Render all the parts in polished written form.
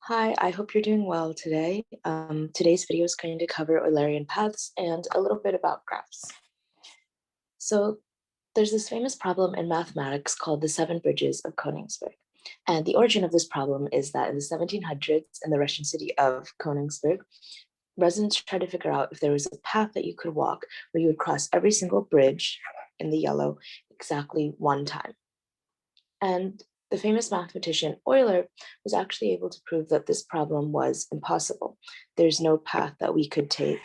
Hi, I hope you're doing well today. Today's video is going to cover Eulerian paths and a little bit about graphs. So there's this famous problem in mathematics called the seven bridges of Koningsberg. And the origin of this problem is that in the 1700s in the Russian city of Koningsberg, residents tried to figure out if there was a path that you could walk where you would cross every single bridge in the yellow exactly one time. And the famous mathematician Euler was actually able to prove that this problem was impossible. There's no path that we could take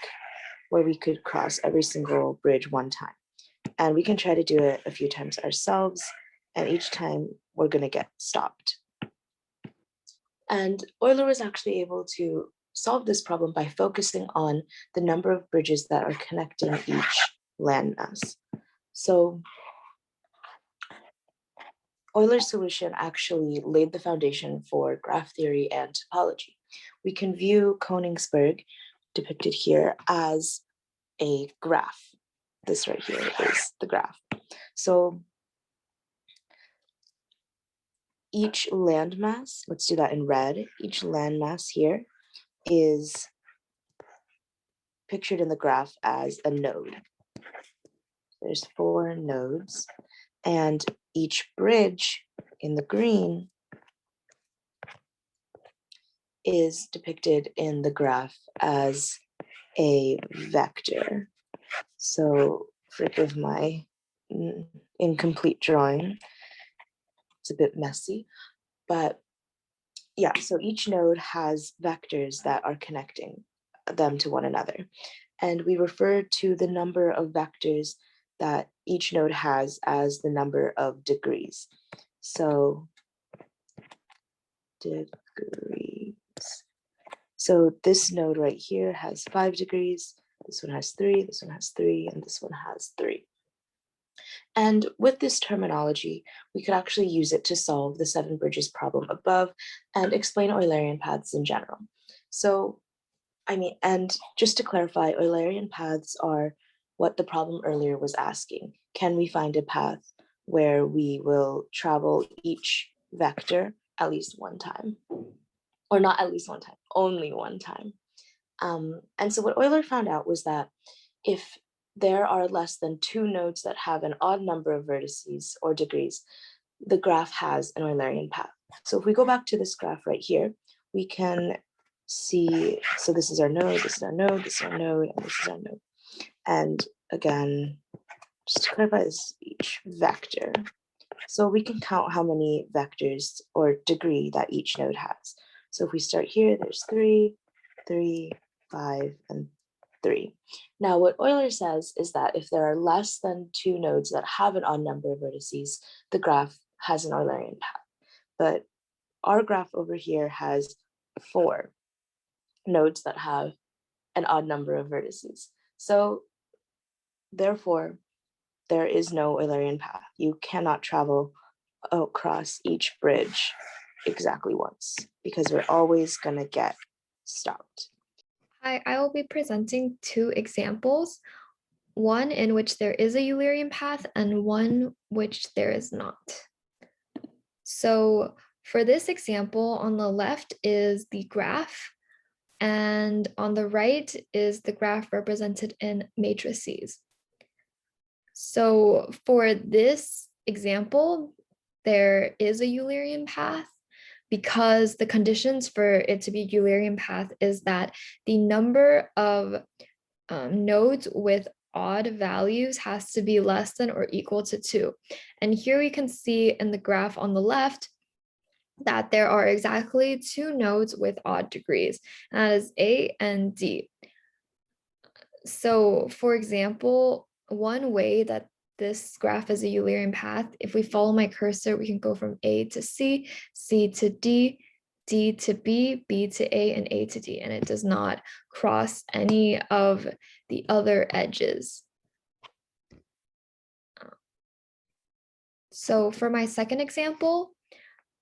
where we could cross every single bridge one time. And we can try to do it a few times ourselves, and each time we're going to get stopped. And Euler was actually able to solve this problem by focusing on the number of bridges that are connecting each landmass. So Euler's solution actually laid the foundation for graph theory and topology. We can view Koningsberg, depicted here, as a graph. This right here is the graph. So each landmass, let's do that in red, each landmass here is pictured in the graph as a node. There's 4 nodes, and each bridge in the green is depicted in the graph as a vector. So forgive my incomplete drawing. It's a bit messy, but yeah, so each node has vectors that are connecting them to one another. And we refer to the number of vectors that each node has as the number of degrees. So degrees. So this node right here has 5 degrees, this one has 3, this one has 3, and this one has 3. And with this terminology, we could actually use it to solve the 7 bridges problem above and explain Eulerian paths in general. So, and just to clarify, Eulerian paths are what the problem earlier was asking. Can we find a path where we will travel each vector at least one time? Or not at least one time, only one time. And so what Euler found out was that if there are less than 2 nodes that have an odd number of vertices or degrees, the graph has an Eulerian path. So if we go back to this graph right here, we can see, so this is our node, this is our node, this is our node, and this is our node. And again, just to clarify, this is each vector. So we can count how many vectors or degree that each node has. So if we start here, there's 3, 3, 5, and 3. Now, what Euler says is that if there are less than 2 nodes that have an odd number of vertices, the graph has an Eulerian path. But our graph over here has 4 nodes that have an odd number of vertices. So therefore, there is no Eulerian path. You cannot travel across each bridge exactly once because we're always going to get stopped. Hi, I will be presenting 2 examples, one in which there is a Eulerian path and one which there is not. So for this example, on the left is the graph, and on the right is the graph represented in matrices. So for this example, there is a Eulerian path because the conditions for it to be Eulerian path is that the number of nodes with odd values has to be less than or equal to 2. And here we can see in the graph on the left that there are exactly 2 nodes with odd degrees, and that is A and D. So for example, one way that this graph is a Eulerian path, if we follow my cursor, we can go from A to C, C to D, D to B, B to A, and A to D, and it does not cross any of the other edges. So for my second example,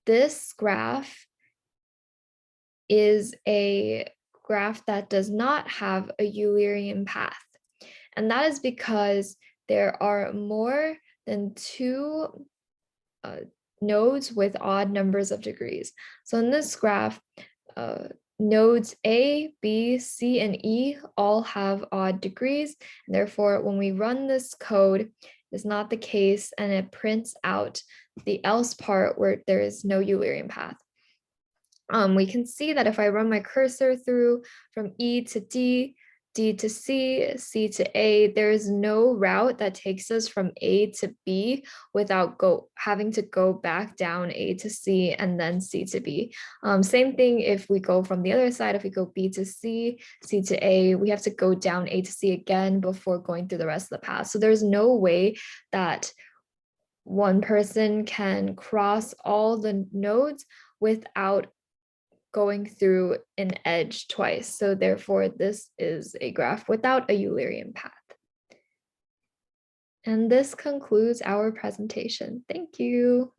this graph is a graph that does not have a Eulerian path. And that is because there are more than 2 nodes with odd numbers of degrees. So in this graph, nodes A, B, C, and E all have odd degrees. And therefore, when we run this code, it's not the case, and it prints out the else part where there is no Eulerian path. We can see that if I run my cursor through from E to D, D to C, C to A, there is no route that takes us from A to B without having to go back down A to C and then C to B. Same thing if we go from the other side, if we go B to C, C to A, we have to go down A to C again before going through the rest of the path. So there's no way that one person can cross all the nodes without going through an edge twice. So therefore, this is a graph without a Eulerian path. And this concludes our presentation. Thank you.